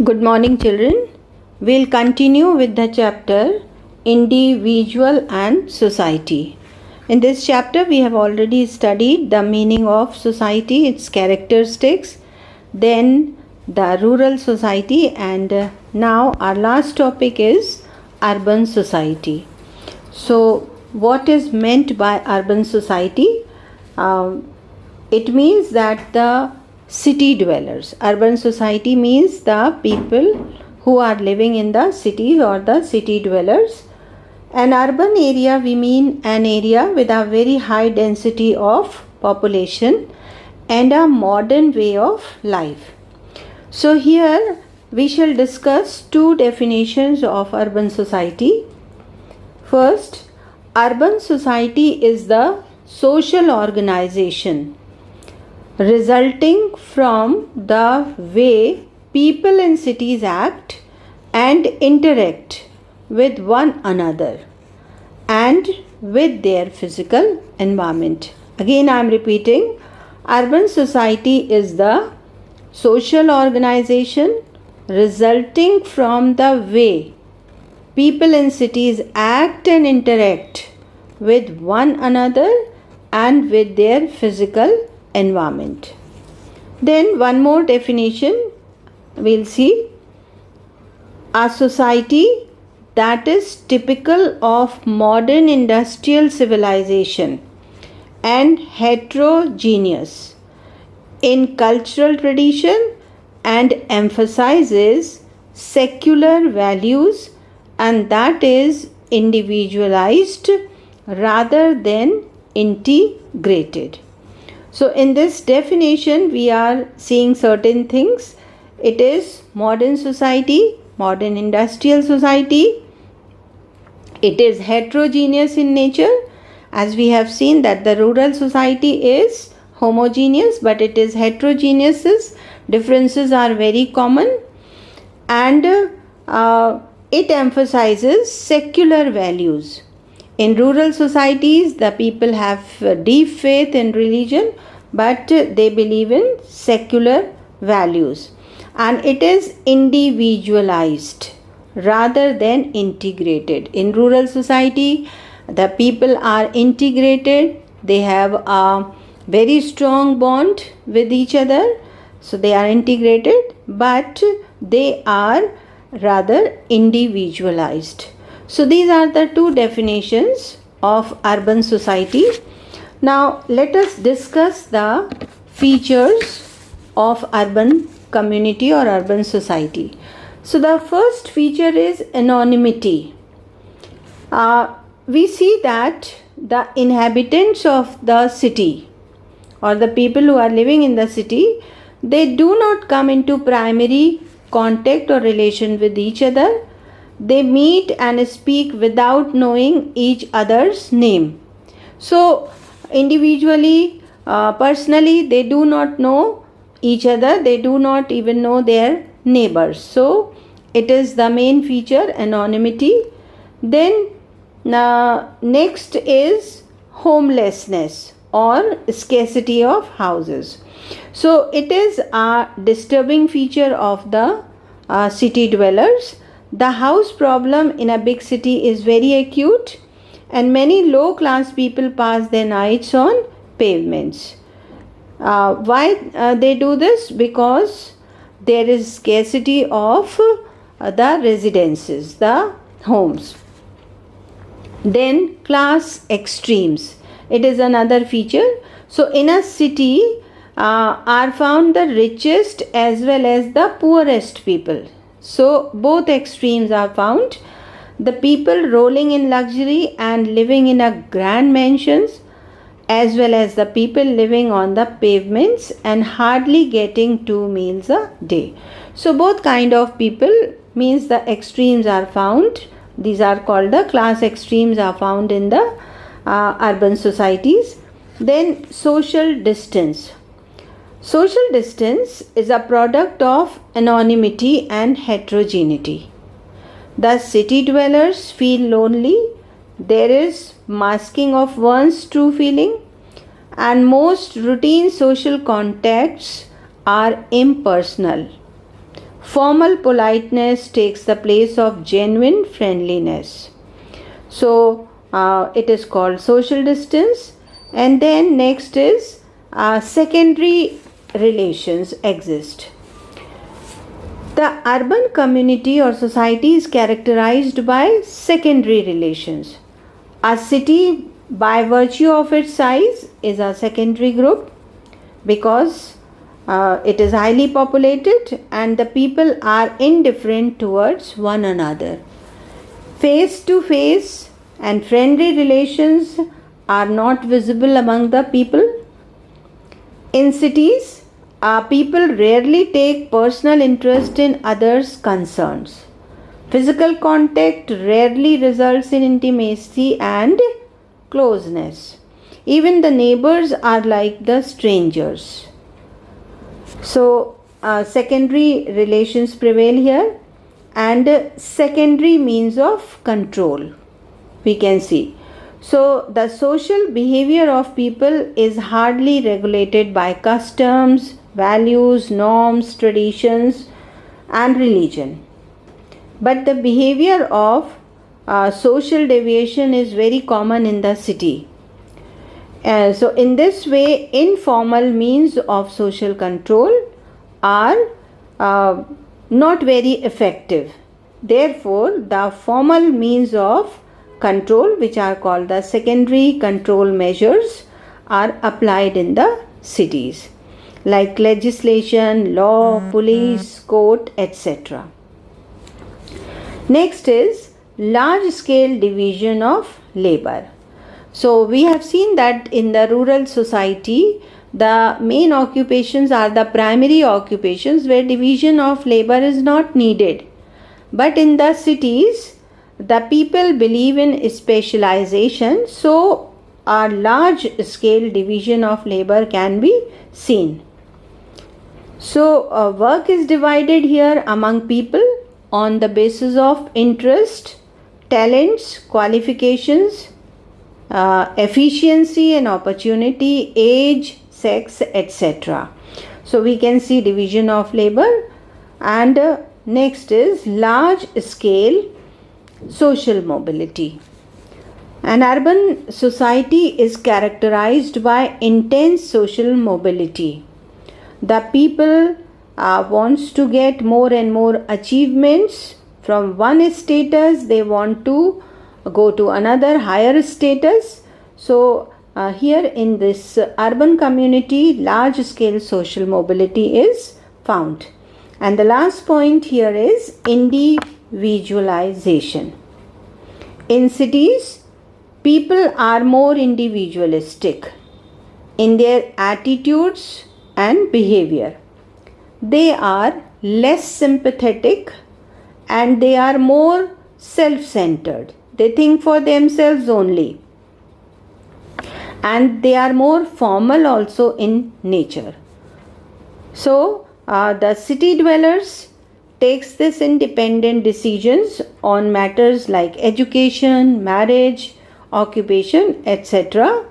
Good morning, children. We'll continue with the chapter Individual and Society. In this chapter, we have already studied the meaning of society, its characteristics, then the rural society, and now our last topic is urban society. So, what is meant by urban society? It means that the city dwellers. Urban society means the people who are living in the cities or the city dwellers. An urban area, we mean an area with a very high density of population and a modern way of life. So here we shall discuss two definitions of urban society. First, urban society is the social organization resulting from the way people in cities act and interact with one another and with their physical environment. Again, I am repeating, urban society is the social organization resulting from the way people in cities act and interact with one another and with their physical environment. Then one more definition we'll see. A society that is typical of modern industrial civilization and heterogeneous in cultural tradition and emphasizes secular values, and that is individualized rather than integrated. So in this definition we are seeing certain things. It is modern society, modern industrial society. It is heterogeneous in nature, as we have seen that the rural society is homogeneous, but it is heterogeneous. Differences are very common, and it emphasizes secular values. In rural societies, the people have deep faith in religion, but they believe in secular values. And it is individualized rather than integrated. In rural society, the people are integrated. They have a very strong bond with each other. So they are integrated, but they are rather individualized. So these are the two definitions of urban society. Now let us discuss the features of urban community or urban society. So the first feature is anonymity. We see that the inhabitants of the city or the people who are living in the city, they do not come into primary contact or relation with each other. They meet and speak without knowing each other's name. So individually, personally, they do not know each other. They do not even know their neighbors. So it is the main feature, anonymity. Then next is homelessness or scarcity of houses. So it is a disturbing feature of the city dwellers. The house problem in a big city is very acute, and many low class people pass their nights on pavements. Why they do this? Because there is scarcity of the residences, the homes. Then class extremes. It is another feature. So in a city are found the richest as well as the poorest people. So both extremes are found. The people rolling in luxury and living in a grand mansions, as well as the people living on the pavements and hardly getting 2 meals a day. So both kind of people, means the extremes are found. These are called the class extremes, are found in the urban societies. Then social distance. Social distance is a product of anonymity and heterogeneity. The city dwellers feel lonely. There is masking of one's true feeling, and most routine social contacts are impersonal. Formal politeness takes the place of genuine friendliness. So it is called social distance. And then next is secondary relations exist. The urban community or society is characterized by secondary relations. A city, by virtue of its size, is a secondary group because it is highly populated and the people are indifferent towards one another. Face to face and friendly relations are not visible among the people. In cities, people rarely take personal interest in others' concerns. Physical contact rarely results in intimacy and closeness. Even the neighbors are like the strangers. So, secondary relations prevail here, and secondary means of control we can see. So, the social behavior of people is hardly regulated by customs, values, norms, traditions, and religion. But the behavior of social deviation is very common in the city. So, in this way, informal means of social control are not very effective. Therefore, the formal means of control, which are called the secondary control measures, are applied in the cities, like legislation, law, police, court, etc. Next is large scale division of labor. So we have seen that in the rural society, the main occupations are the primary occupations where division of labor is not needed. But in the cities, the people believe in specialization, so a large scale division of labor can be seen. So work is divided here among people on the basis of interest, talents, qualifications, efficiency and opportunity, age, sex, etc. So we can see division of labor. And next is large scale social mobility. An urban society is characterized by intense social mobility. The people wants to get more and more achievements. From one status they want to go to another higher status. So here in this urban community, large scale social mobility is found. And the last point here is individualization. In cities, people are more individualistic in their attitudes and behavior. They are less sympathetic and they are more self-centered. They think for themselves only. And they are more formal also in nature. So, the city dwellers takes this independent decisions on matters like education, marriage, occupation, etc.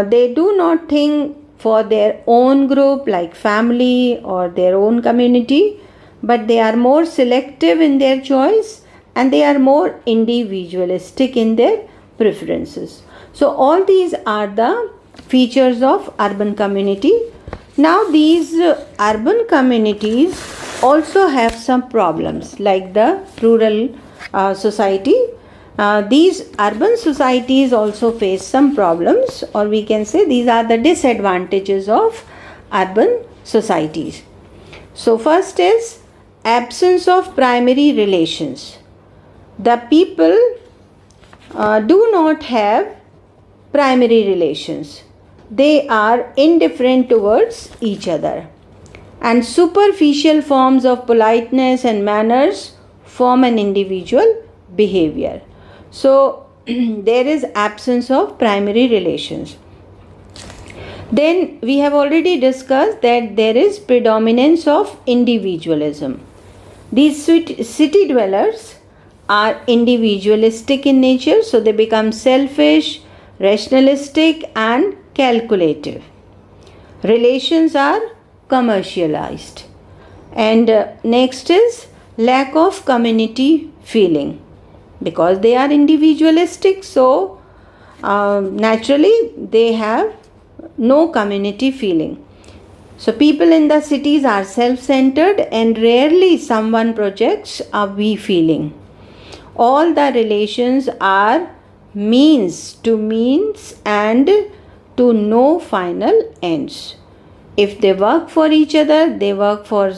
They do not think for their own group like family or their own community, but they are more selective in their choice and they are more individualistic in their preferences. So all these are the features of urban community. Now these urban communities also have some problems like the rural society. These urban societies also face some problems, or we can say these are the disadvantages of urban societies. So first is absence of primary relations. The people do not have primary relations. They are indifferent towards each other. And superficial forms of politeness and manners form an individual behavior. So there is absence of primary relations. Then we have already discussed that there is predominance of individualism. These city dwellers are individualistic in nature, so they become selfish, rationalistic and calculative. Relations are commercialized. And next is lack of community feeling, because they are individualistic, so naturally they have no community feeling. So people in the cities are self-centered and rarely someone projects a we feeling. All the relations are means and to no final ends. If they work for each other, they work for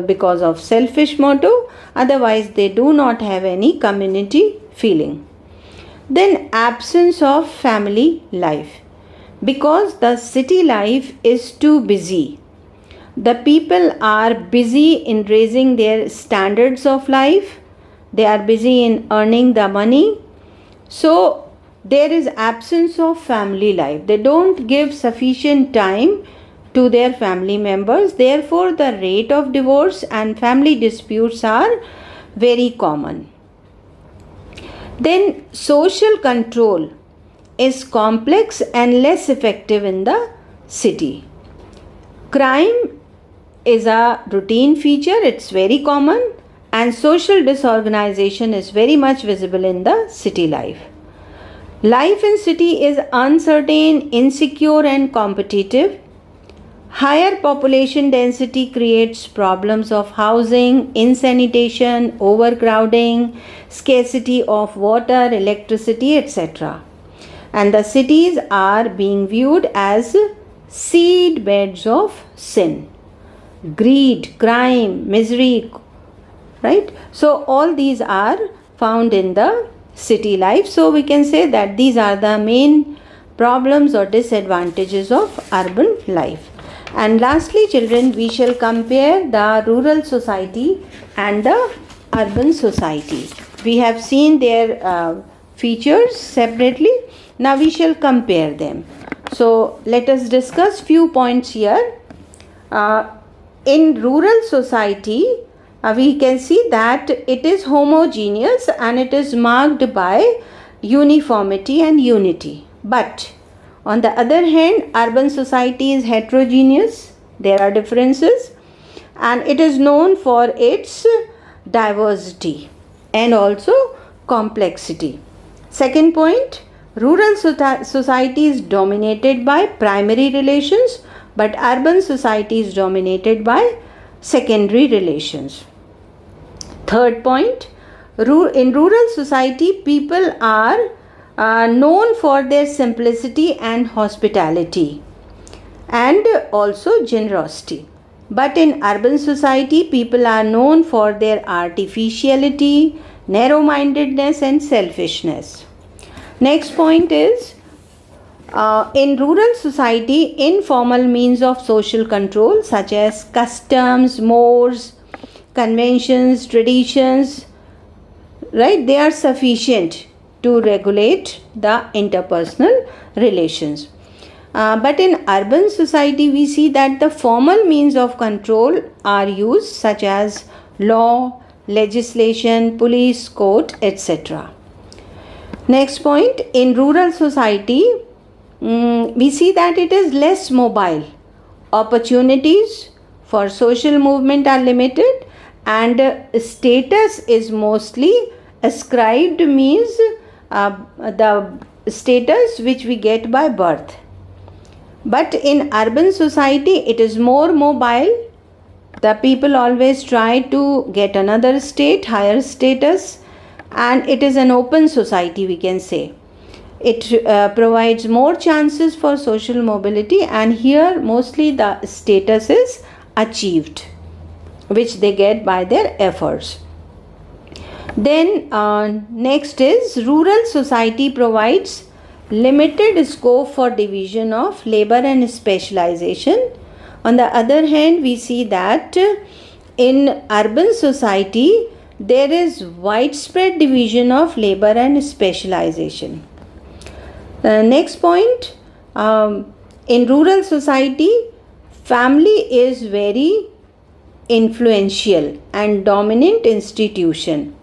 because of selfish motto, otherwise they do not have any community feeling. Then absence of family life, because the city life is too busy. The people are busy in raising their standards of life, they are busy in earning the money, so there is absence of family life. They don't give sufficient time to their family members, therefore the rate of divorce and family disputes are very common. Then social control is complex and less effective in the city. Crime is a routine feature, it's very common, and social disorganization is very much visible in the city life. Life in city is uncertain, insecure and competitive. Higher population density creates problems of housing, insanitation, overcrowding, scarcity of water, electricity, etc. And the cities are being viewed as seed beds of sin, greed, crime, misery, right? So all these are found in the city life. So we can say that these are the main problems or disadvantages of urban life. And lastly, children, we shall compare the rural society and the urban society. We have seen their features separately. Now we shall compare them. So let us discuss few points here. In rural society, we can see that it is homogeneous and it is marked by uniformity and unity. But on the other hand, urban society is heterogeneous. There are differences and it is known for its diversity and also complexity. Second point, rural society is dominated by primary relations, but urban society is dominated by secondary relations. Third point, in rural society, people are known for their simplicity and hospitality and also generosity. But in urban society, people are known for their artificiality, narrow-mindedness and selfishness. Next point is, in rural society, informal means of social control such as customs, mores, conventions, traditions, right, they are sufficient to regulate the interpersonal relations. But in urban society, we see that the formal means of control are used such as law, legislation, police, court, etc. Next point, in rural society, we see that it is less mobile. Opportunities for social movement are limited and status is mostly ascribed, means the status which we get by birth. But in urban society, it is more mobile. The people always try to get another state, higher status, and it is an open society, we can say. It provides more chances for social mobility, and here mostly the status is achieved, which they get by their efforts. Then next is, rural society provides limited scope for division of labor and specialization. On the other hand, we see that in urban society there is widespread division of labor and specialization. Next point, in rural society, family is very influential and dominant institution.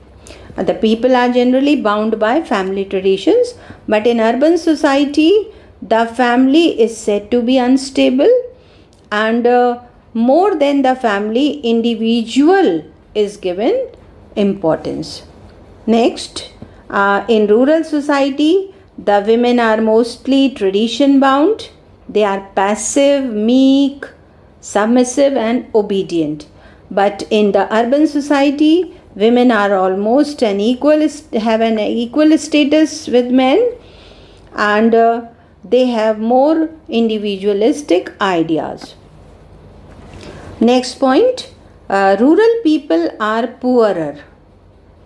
The people are generally bound by family traditions, but in urban society, the family is said to be unstable and more than the family, individual is given importance. Next, in rural society, the women are mostly tradition bound. They are passive, meek, submissive and obedient. But in the urban society, women are almost have an equal status with men, and they have more individualistic ideas. Next point, rural people are poorer,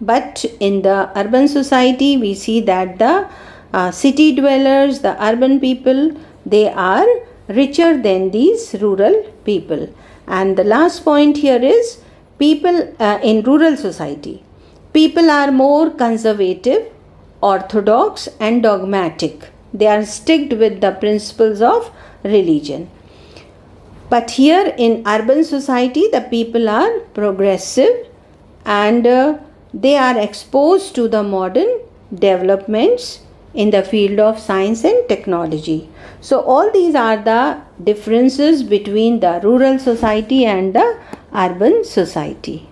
but in the urban society we see that the city dwellers, the urban people, they are richer than these rural people. And the last point here is people in rural society, people are more conservative, orthodox and dogmatic. They are sticked with the principles of religion. But here in urban society, the people are progressive and they are exposed to the modern developments in the field of science and technology. So all these are the differences between the rural society and the urban society.